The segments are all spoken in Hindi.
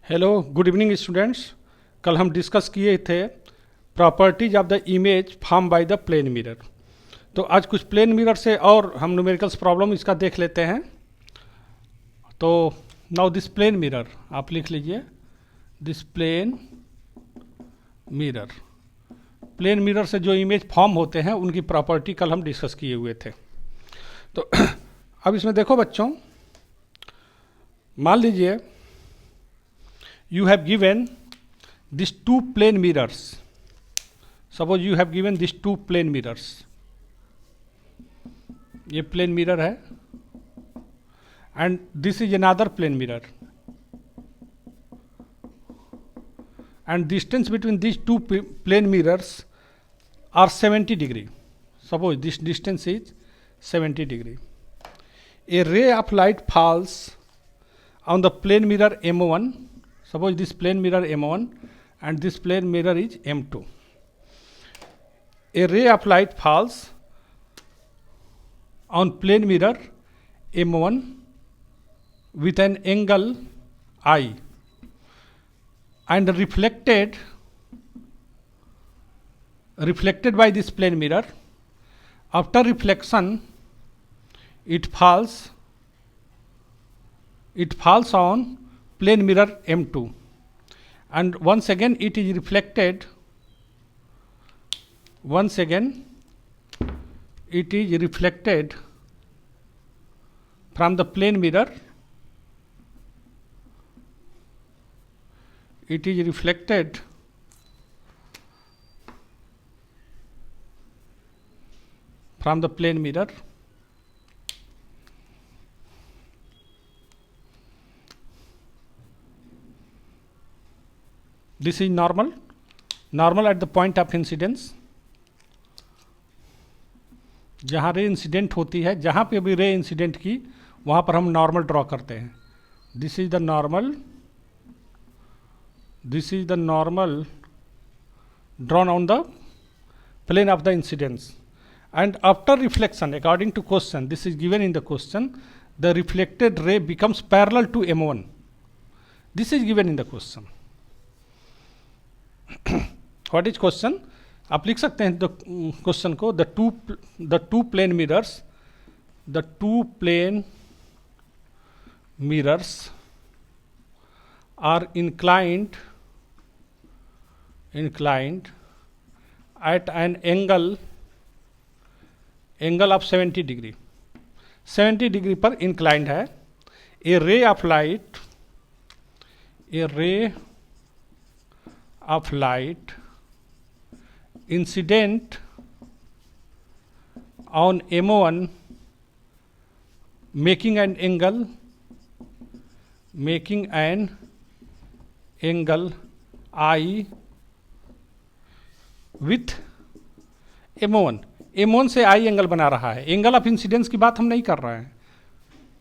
Hello good evening students. कल हम डिस्कस किए थे properties of the image form by the plane mirror. तो आज कुछ प्लेन मिरर से और हम न्यूमेरिकल्स प्रॉब्लम इसका देख लेते हैं। तो नाउ दिस प्लेन मिरर आप लिख लीजिए, दिस प्लेन मिरर से जो इमेज फॉर्म होते हैं उनकी प्रॉपर्टी कल हम डिस्कस किए हुए थे। तो अब इसमें देखो बच्चों, मान लीजिए you have given these two plane mirrors. Suppose you have given these two plane mirrors. ये plane mirror है and this is another plane mirror, and distance between these two plane mirrors are 70 degree. Suppose this distance is 70 degree. A ray of light falls on the plane mirror M1. Suppose this plane mirror M1 and this plane mirror is M2. A ray of light falls on plane mirror M1 with an angle I and reflected by this plane mirror. After reflection, it falls on plane mirror M2, and once again it is reflected from the plane mirror. It is reflected from the plane mirror. This is normal at the point of incidence. जहाँ रे इंसिडेंट होती है, जहाँ पे भी रे इंसिडेंट की वहाँ पर हम नॉर्मल ड्रॉ करते हैं. This is the normal drawn on the plane of the incidence. And after reflection, according to question, this is given in the question, the reflected ray becomes parallel to M1. This is given in the question. What is question? आप लिख सकते हैं क्वेश्चन को, the two plane mirrors are inclined at an angle of 70 degree. 70 degree पर inclined है. A ray of light incident on M1 making an angle I with M1 से I एंगल बना रहा है. एंगल ऑफ इंसिडेंस की बात हम नहीं कर रहे हैं.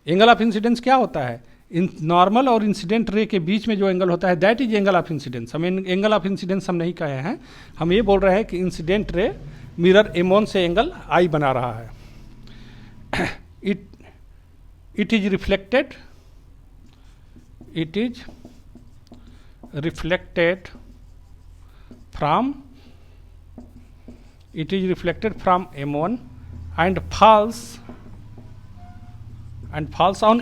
एंगल ऑफ इंसिडेंस क्या होता है? नॉर्मल और इंसिडेंट रे के बीच में जो एंगल होता है, that is angle of incidence. हम एंगल ऑफ इंसिडेंस हम नहीं कहे हैं, हम ये बोल रहे हैं कि इंसिडेंट रे मिरर M1 से एंगल I बना रहा है. It is reflected from M1 and falls on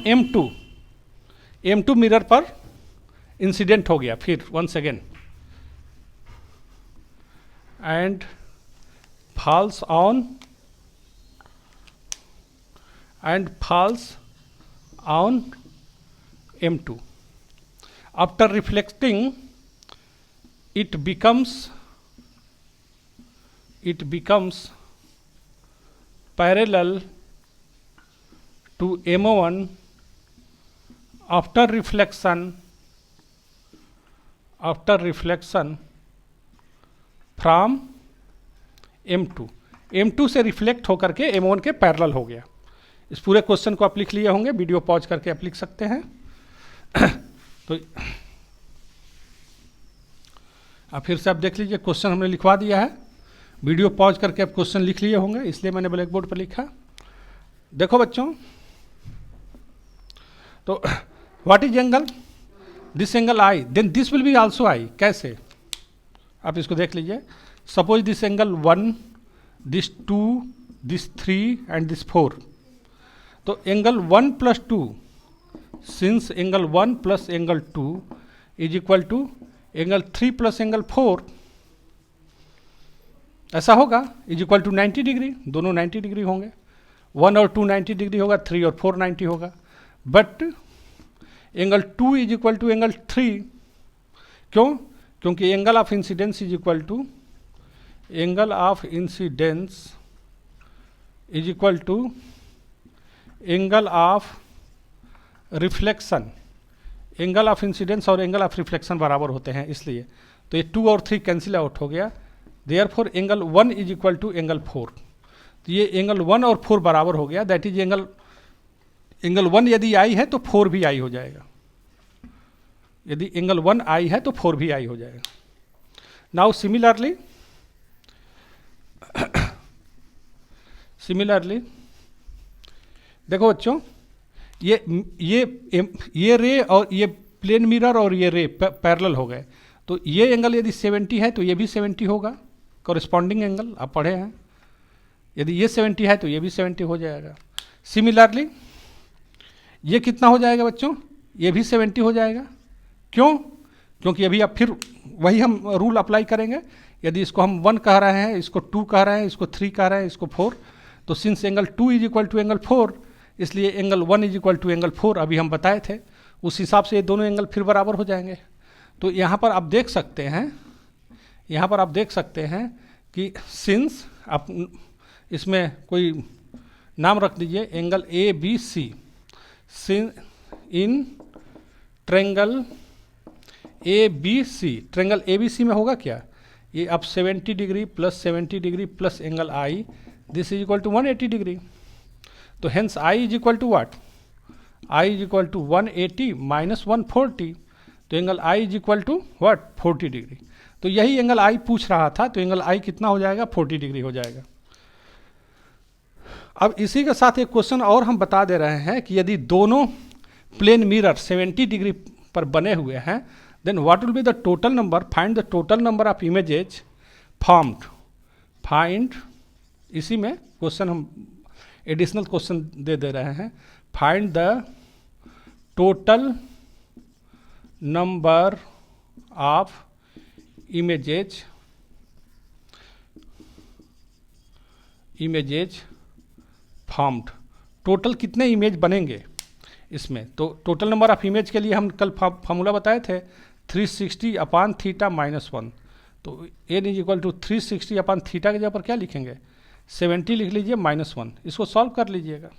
M2 mirror पर इंसिडेंट हो गया. फिर once again and falls on M2. After reflecting, it becomes parallel to M1 after reflection from M2 से रिफ्लेक्ट होकर के M1 के पैरेलल हो गया. इस पूरे क्वेश्चन को आप लिख लिए होंगे, वीडियो पॉज करके आप लिख सकते हैं. तो आप फिर से आप देख लीजिए, क्वेश्चन हमने लिखवा दिया है. वीडियो पॉज करके आप क्वेश्चन लिख लिए होंगे, इसलिए मैंने ब्लैक बोर्ड पर लिखा. देखो बच्चों, तो what is angle? This angle i, then this will be also i. कैसे, आप इसको देख लीजिए। Suppose this angle 1, this 2, this 3 and this 4। तो angle 1 plus 2, since angle 1 plus angle 2 is equal to angle 3 plus angle 4, ऐसा होगा, इज इक्वल टू 90 डिग्री। दोनों 90 डिग्री होंगे, 1 और 2 90 डिग्री होगा, 3 और 4 90 होगा। But angle 2 is equal to angle 3, क्यों? क्योंकि angle of incidence is equal to angle of incidence is equal to angle of reflection. Angle of incidence और एंगल ऑफ रिफ्लेक्शन बराबर होते हैं, इसलिए तो ये 2 और 3 कैंसिल आउट हो गया। Therefore angle 1 is equal to angle 4। तो ये एंगल 1 और 4 बराबर हो गया, दैट इज एंगल 1 यदि आई है तो 4 भी आई हो जाएगा। यदि एंगल 1 आई है तो 4 भी आई हो जाएगा। नाउ सिमिलरली देखो बच्चों, ये रे और ये प्लेन मिरर और ये रे पैरेलल हो गए। तो ये एंगल यदि 70 है तो ये भी 70 होगा, कॉरेस्पॉन्डिंग एंगल आप पढ़े हैं। यदि ये 70 है तो ये भी 70 हो जाएगा। सिमिलरली ये कितना हो जाएगा बच्चों? ये भी 70 हो जाएगा। क्यों? क्योंकि अभी अब फिर वही हम रूल अप्लाई करेंगे। यदि इसको हम 1 कह रहे हैं, इसको 2 कह रहे हैं, इसको 3 कह रहे हैं, इसको 4, तो since angle 2 is equal to angle 4, इसलिए angle 1 is equal to angle 4 अभी हम बताए थे, उस हिसाब से ये दोनों एंगल फिर बराबर हो जाएंगे। तो यहाँ पर आप देख सकते हैं, कि सिंस आप इसमें कोई नाम रख दीजिए, angle A B C, in triangle A B C, triangle A B C में होगा क्या? ये अब 70 degree plus 70 degree plus angle I, this is equal to 180 degree. तो hence I is equal to what? I is equal to 180 minus 140। तो angle I is equal to what? 40 degree. तो यही एंगल आई पूछ रहा था, तो एंगल आई कितना हो जाएगा? 40 डिग्री हो जाएगा। अब इसी के साथ एक क्वेश्चन और हम बता दे रहे हैं कि यदि दोनों प्लेन मिरर 70 डिग्री पर बने हुए हैं, then what will be the total number? Find the total number of images formed. Find, इसी में क्वेश्चन हम एडिशनल क्वेश्चन दे रहे हैं। Find the total number of images formed. Total कितने इमेज बनेंगे इसमें? तो टोटल नंबर ऑफ इमेज के लिए हम कल फार्मूला बताए थे 360 अपान थीटा माइनस 1। तो n is equal to 360 upon theta के जगह पर क्या लिखेंगे? 70 लिख लीजिए माइनस 1। इसको सॉल्व कर लीजिएगा।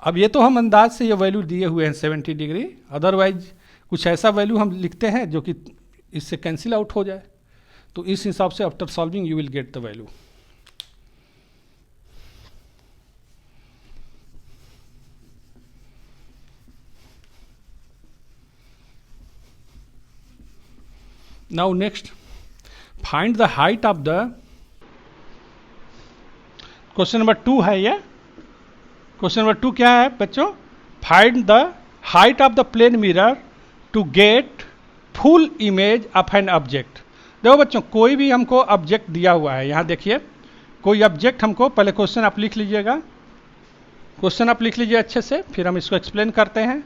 अब ये तो हम अंदाज से ये वैल्यू दिए हुए हैं 70 डिग्री, अदरवाइज कुछ ऐसा वैल्यू हम लिखते हैं जो कि इससे कैंसिल आउट हो जाए। तो इस हिसाब से after solving you will get the value. Now next, find the height of the, question number 2 है ये। क्वेश्चन नंबर 2 क्या है बच्चों? Find the height of the plane mirror to get full image of an object. देखो बच्चों, कोई भी हमको ऑब्जेक्ट दिया हुआ है, यहाँ देखिए कोई ऑब्जेक्ट हमको, पहले क्वेश्चन आप लिख लीजिएगा, क्वेश्चन आप लिख लीजिए अच्छे से, फिर हम इसको एक्सप्लेन करते हैं।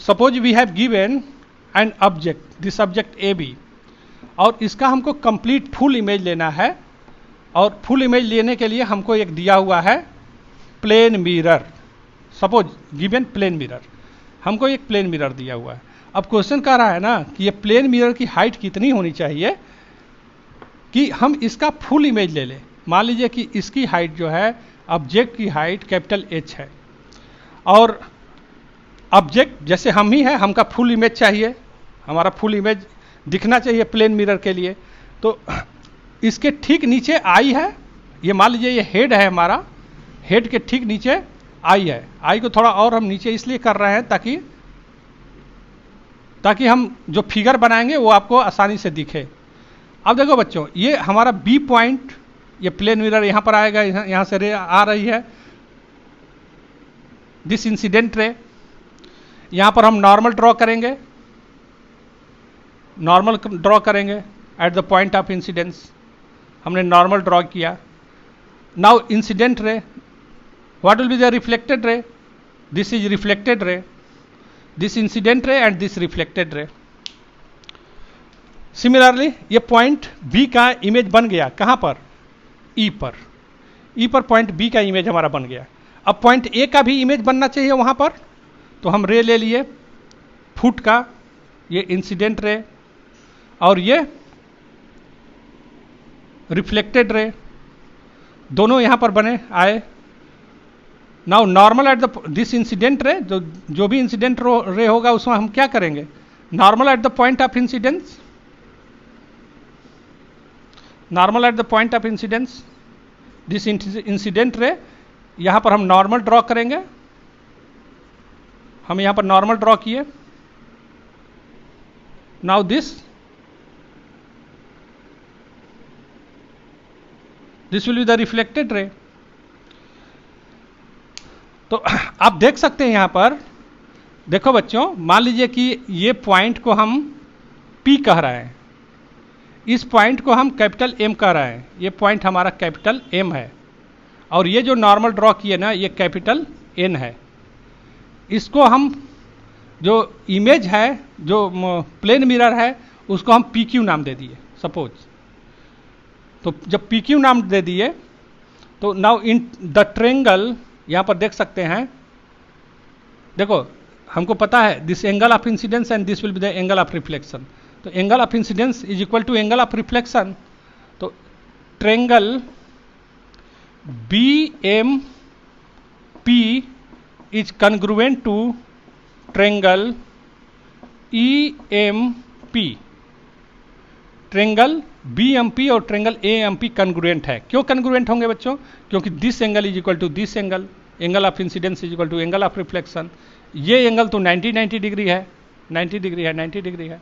Suppose we have given an object, this object A B, और इसका हमको कंप्लीट फुल इमेज लेना है। और फुल इमेज लेने के लिए हमको एक दिया हुआ है plane mirror. Suppose given plane mirror, हमको एक प्लेन मिरर दिया हुआ है। अब क्वेश्चन कह रहा है ना कि ये प्लेन मिरर की हाइट कितनी होनी चाहिए कि हम इसका फुल इमेज ले लें। मान लीजिए कि इसकी हाइट जो है, ऑब्जेक्ट की हाइट कैपिटल एच है, और ऑब्जेक्ट जैसे हम ही हैं, हमका फुल इमेज चाहिए, हमारा फुल इमेज दिखना चाहिए प्लेन मिरर के लिए। तो इसके ठीक नीचे आई है, ये मान लीजिए ये हेड है हमारा, हेड के ठीक नीचे आई है। आई को थोड़ा और हम नीचे इसलिए कर रहे हैं ताकि हम जो फिगर बनाएंगे वो आपको आसानी से दिखे। अब देखो बच्चों, ये हमारा बी पॉइंट ये प्लेन मिरर यहाँ पर आएगा, यहाँ से रे आ रही है, दिस इंसिडेंट रे। यहाँ पर हम नॉर्मल ड्रॉ करेंगे, नॉर्मल ड्रॉ करेंगे at the point of incidence. हमने नॉर्मल ड्रॉ किया। Now incident ray, what will be the reflected रे? This is reflected ray, this incident ray and this reflected ray. Similarly ये पॉइंट बी का इमेज बन गया, कहां पर? ई पर। ई पर पॉइंट बी का इमेज हमारा बन गया। अब पॉइंट ए का भी इमेज बनना चाहिए वहां पर, तो हम रे ले लिए फुट का, ये इंसिडेंट रे और ये रिफ्लेक्टेड रे, दोनों यहां पर बने आए। Now normal at the this incident ray, जो भी इंसिडेंट रे होगा उसमें हम क्या करेंगे? Normal at the point of incidence, normal at the point of incidence, this incident ray, यहां पर हम नॉर्मल ड्रॉ करेंगे। हम यहां पर नॉर्मल ड्रॉ किए। Now this will be the reflected रे। तो आप देख सकते हैं यहां पर, देखो बच्चों, मान लीजिए कि ये पॉइंट को हम P कह रहे हैं, इस पॉइंट को हम कैपिटल M कह रहे हैं, ये पॉइंट हमारा कैपिटल M है, और ये जो नॉर्मल ड्रॉ किए ना, ये कैपिटल N है। इसको हम जो इमेज है, जो प्लेन मिरर है, उसको हम PQ नाम दे दिए सपोज। तो जब PQ नाम दे दिए तो नाउ इन द ट्रेंगल, यहां पर देख सकते हैं, देखो हमको पता है this angle of incidence and this will be the angle of reflection. तो angle of incidence is equal to angle of reflection. तो triangle BMP is congruent to triangle EMP। Triangle BMP और ट्रेंगल AMP कन्ग्रुएंट है। क्यों कन्ग्रुएंट होंगे बच्चों? क्योंकि this angle is equal to this angle, angle of incidence is equal to angle of reflection. ये एंगल तो 90 डिग्री है, 90 डिग्री है, 90 डिग्री है,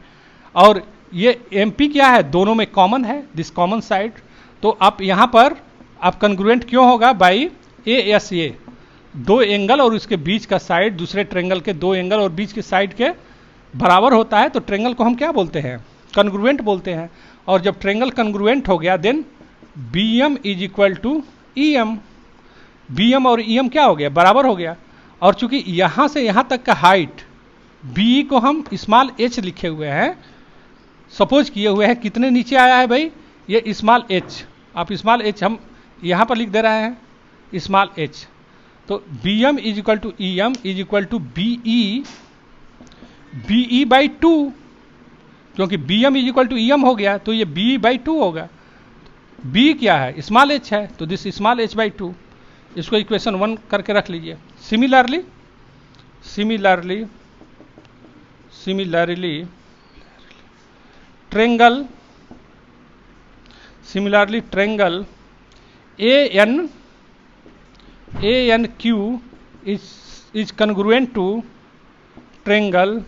और ये MP क्या है? दोनों में कॉमन है, दिस कॉमन साइड। तो आप यहां पर आप कन्ग्रुएंट क्यों होगा? बाई ASA, दो एंगल और उसके बीच का साइड दूसरे ट्रेंगल के दो एंगल और बीच के साइड के बराबर होता है, तो ट्रेंगल को हम क्या बोलते हैं? कन्ग्रुएंट बोलते हैं। और जब ट्रेंगल कन्ग्रुएंट हो गया, then BM is equal to EM। BM और EM क्या हो गया? बराबर हो गया। और चूंकि यहां से यहां तक का हाइट BE को हम स्मॉल h लिखे हुए हैं, सपोज किए हुए हैं, कितने नीचे आया है भाई? ये स्मॉल h। आप स्मॉल h हम यहां पर लिख दे रहे हैं स्मॉल h। तो BM is equal to EM is equal to BE by 2, क्योंकि BM is equal to EM हो गया, तो ये BE बाई 2 होगा। B क्या है? स्मॉल h है, तो दिस स्मॉल h बाई 2। इसको इक्वेशन 1 करके रख लीजिए। Similarly triangle ANQ is congruent to triangle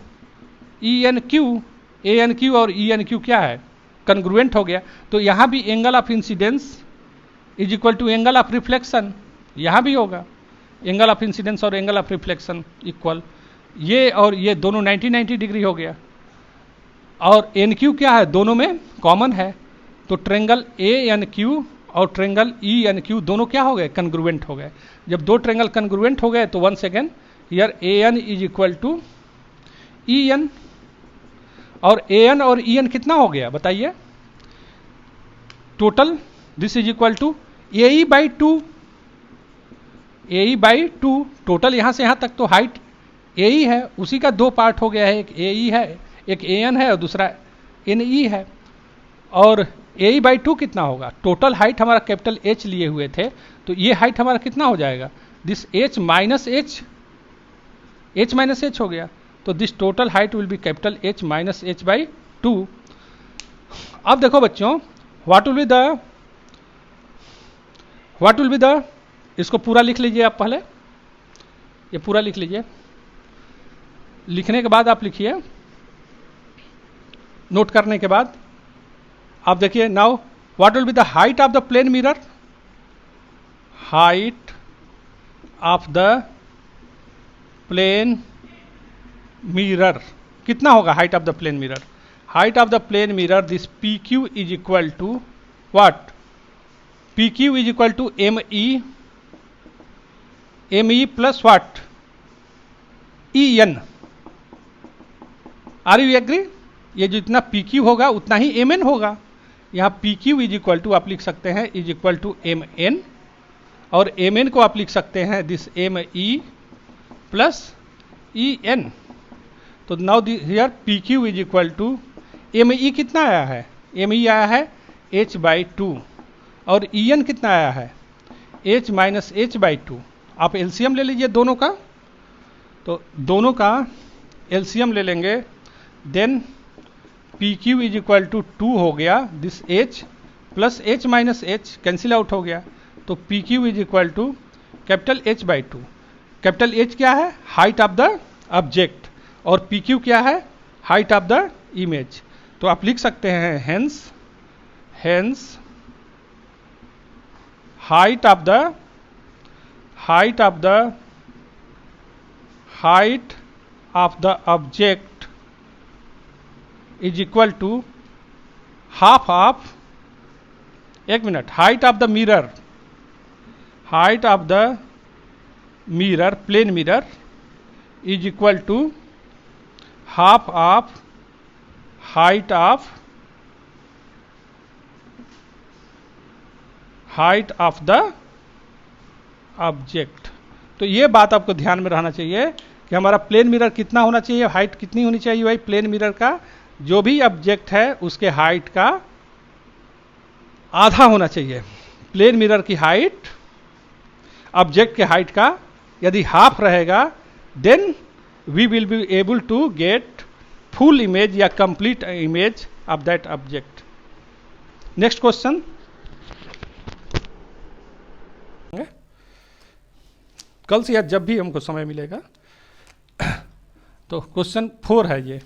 ENQ। ANQ और ENQ क्या है? कन्ग्रुएंट हो गया। तो यहां भी angle of incidence is equal to angle of reflection, यहां भी होगा एंगल ऑफ इंसिडेंस और एंगल ऑफ रिफ्लेक्शन इक्वल। ये और ये दोनों 90 डिग्री हो गया, और NQ क्या है? दोनों में कॉमन है। तो ट्रेंगल ANQ और ट्रेंगल ENQ दोनों क्या हो गए? कन्ग्रुएंट हो गए। जब दो ट्रेंगल कन्ग्रुएंट हो गए तो once again here AN is equal to EN। और AN और EN कितना हो गया बताइए? Total this is equal to AE by 2। AE by 2 total, यहां से यहां तक तो हाइट AE है, उसी का दो पार्ट हो गया है, एक AE है, एक AN है और दूसरा NE है। और AE बाई 2 कितना होगा? टोटल हाइट हमारा कैपिटल H लिए हुए थे, तो ये हाइट हमारा कितना हो जाएगा? दिस H माइनस H हो गया। तो this total height will be capital H minus H by 2। अब देखो बच्चों, व्हाट विल बी द, इसको पूरा लिख लीजिए आप पहले, ये पूरा लिख लीजिए। लिखने के बाद आप लिखिए, नोट करने के बाद आप देखिए। Now what will be the height of the plane mirror? Height of the plane mirror. कितना होगा height of the plane mirror? Height of the plane mirror this P Q is equal to what? P Q is equal to M E plus what? E N. Are you agree? ये जितना पी क्यू होगा उतना ही एम एन होगा। यहाँ P Q is equal to आप लिख सकते हैं is equal to M N, और एम एन को आप लिख सकते हैं this M E plus E N. तो now here P Q is equal to M E कितना आया है? एम ई आया है h बाई टू, और ई एन कितना आया है? h minus H by two. आप एलसीएम ले लीजिए दोनों का, तो दोनों का एलसीएम ले लेंगे, then P Q is equal to 2 हो गया, this h plus h minus h cancel out हो गया, तो P Q is equal to capital H by two. Capital H क्या है? हाइट ऑफ द ऑब्जेक्ट, और पी क्यू क्या है? Height of the image. तो आप लिख सकते हैं hence height of the object is equal to half of, एक minute, height of the mirror plane mirror is equal to half of height of the object. तो ये बात आपको ध्यान में रहना चाहिए कि हमारा प्लेन मिरर कितना होना चाहिए, हाइट कितनी होनी चाहिए भाई? प्लेन मिरर का जो भी ऑब्जेक्ट है उसके हाइट का आधा होना चाहिए। प्लेन मिरर की हाइट ऑब्जेक्ट के हाइट का यदि हाफ रहेगा, then we will be able to get full image या complete image of that object. Next question. कल से या जब भी हमको समय मिलेगा। तो क्वेश्चन 4 है ये।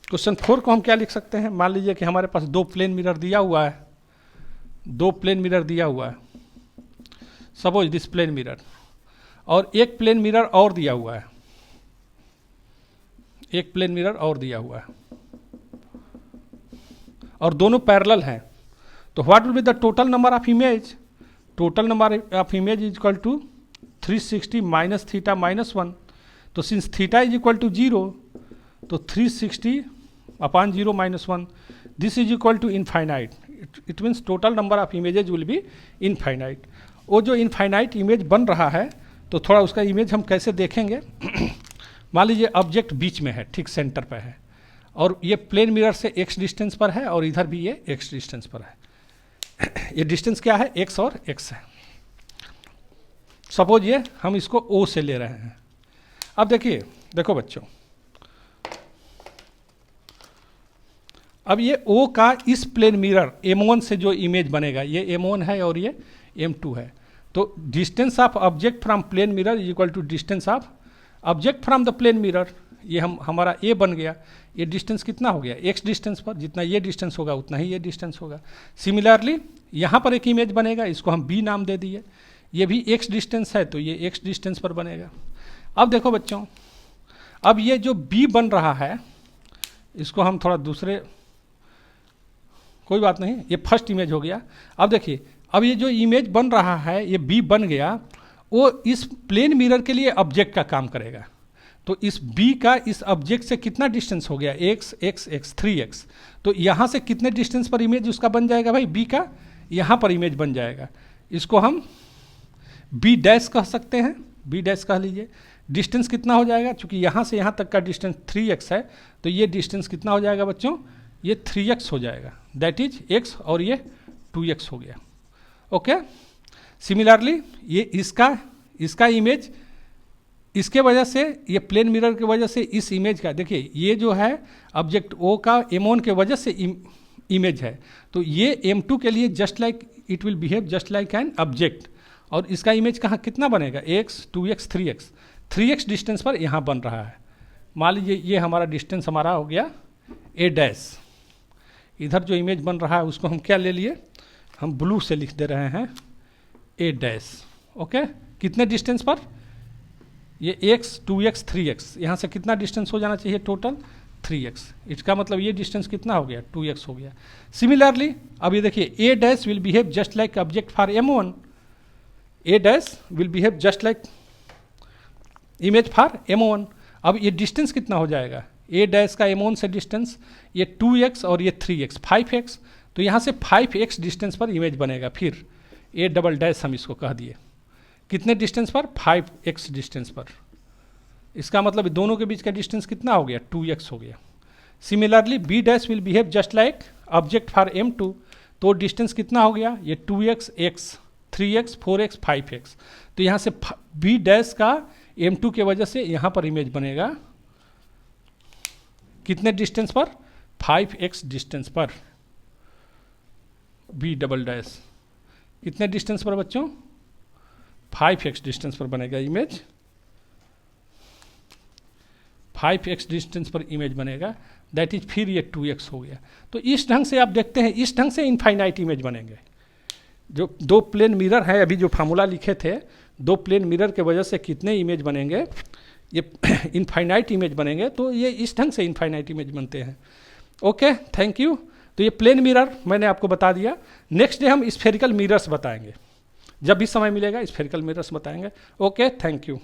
क्वेश्चन 4 को हम क्या लिख सकते हैं? मान लीजिए कि हमारे पास 2 प्लेन मिरर दिया हुआ है, 2 प्लेन मिरर दिया हुआ है, सपोज दिस प्लेन मिरर, और एक प्लेन मिरर और दिया हुआ है, एक प्लेन मिरर और दिया हुआ है, और दोनों पैरेलल हैं। तो what will be the total number of image? Total number of image is equal to 360 minus theta minus 1। तो since theta is equal to 0, तो 360 upon 0 minus 1, this is equal to infinite. It means total number of images will be infinite. वो जो इनफाइनाइट इमेज बन रहा है, तो थोड़ा उसका इमेज हम कैसे देखेंगे? मान लीजिए ऑब्जेक्ट बीच में है, ठीक सेंटर पे है, और ये प्लेन मिरर से x डिस्टेंस पर है, और इधर भी ये x डिस्टेंस पर है। ये डिस्टेंस क्या है? x और x है। सपोज ये हम इसको O से ले रहे हैं। अब देखिए, देखो बच्चों, अब ये O का इस प्लेन मिरर M1 से जो इमेज बनेगा, ये M1 है और ये M2 है। तो distance of object from plane mirror is equal to distance of object from the plane mirror. ये हमारा A बन गया। ये डिस्टेंस कितना हो गया? x डिस्टेंस पर, जितना ये डिस्टेंस होगा उतना ही ये डिस्टेंस होगा। सिमिलरली यहाँ पर एक इमेज बनेगा, इसको हम B नाम दे दिए। ये भी x डिस्टेंस है, तो ये x डिस्टेंस पर बनेगा। अब देखो बच्चों, अब ये जो B बन रहा है, इसको हम थोड़ा दूसरे, कोई बात नहीं, ये फर्स्ट इमेज हो गया। अब देखिए, अब ये जो इमेज बन रहा है, ये B बन गया, वो इस प्लेन मिरर के लिए ऑब्जेक्ट का काम करेगा। तो इस B का इस ऑब्जेक्ट से कितना डिस्टेंस हो गया? x x x 3x। तो यहाँ से कितने डिस्टेंस पर इमेज उसका बन जाएगा भाई? B का यहाँ पर इमेज बन जाएगा। इसको हम B डैश कह सकते हैं, B डैश कह लीजिए। डिस्टेंस कितना हो जाएगा? चूंकि यहाँ से यहाँ तक का डिस्टेंस 3x है, तो ये डिस्टेंस कितना हो जाएगा बच्चों? ये 3x हो जाएगा, दैट इज x, और ये 2x हो गया। ओके। सिमिलरली ये इसका इमेज, इसके वजह से, ये प्लेन मिरर की वजह से इस इमेज का, देखिए ये जो है ऑब्जेक्ट O का M1 के वजह से इमेज है, तो ये M2 के लिए just like it will behave just like an object. और इसका इमेज कहाँ कितना बनेगा? x 2x 3x 3x distance पर यहाँ बन रहा है। मान लीजिए ये हमारा डिस्टेंस हमारा हो गया A डैश। इधर जो इमेज बन रहा है उसको हम क्या ले लिए? हम ब्लू से लिख दे रहे हैं ए डैश। ओके, कितने डिस्टेंस पर? ये x 2x 3x, यहाँ से कितना डिस्टेंस हो जाना चाहिए टोटल? 3x। इसका मतलब ये डिस्टेंस कितना हो गया? 2x हो गया। सिमिलरली अब ये देखिए, A dash will behave just like object for m1, A dash will behave just like image for m1। अब ये डिस्टेंस कितना हो जाएगा? ए डैश का m1 से डिस्टेंस ये 2x और ये 3x 5x, तो यहाँ से 5x डिस्टेंस पर इमेज बनेगा। फिर ए डबल डैश हम इसको कह दिए, कितने डिस्टेंस पर? 5x डिस्टेंस पर। इसका मतलब दोनों के बीच का डिस्टेंस कितना हो गया? 2x हो गया। Similarly B dash will behave just like object for m2, तो डिस्टेंस कितना हो गया? ये 2x x 3x 4x 5x, तो यहाँ से बी डैश का m2 के वजह से यहाँ पर इमेज बनेगा कितने डिस्टेंस पर? 5x डिस्टेंस पर। बी डबल डैश कितने डिस्टेंस पर बच्चों? 5x डिस्टेंस पर बनेगा इमेज, 5x डिस्टेंस पर इमेज बनेगा, दैट इज फिर ये 2x हो गया। तो इस ढंग से आप देखते हैं, इस ढंग से इनफाइनाइट इमेज बनेंगे। जो दो प्लेन मिरर है, अभी जो फार्मूला लिखे थे, दो प्लेन मिरर के वजह से कितने इमेज बनेंगे? ये इनफाइनाइट इमेज बनेंगे। तो ये इस ढंग से इनफाइनाइट इमेज बनते हैं। Okay, thank you. तो ये प्लेन मिरर मैंने आपको बता दिया। नेक्स्ट डे हम स्फेरिकल मिरर्स बताएंगे, जब भी समय मिलेगा स्फेरिकल मिरर्स बताएंगे। Okay, thank you.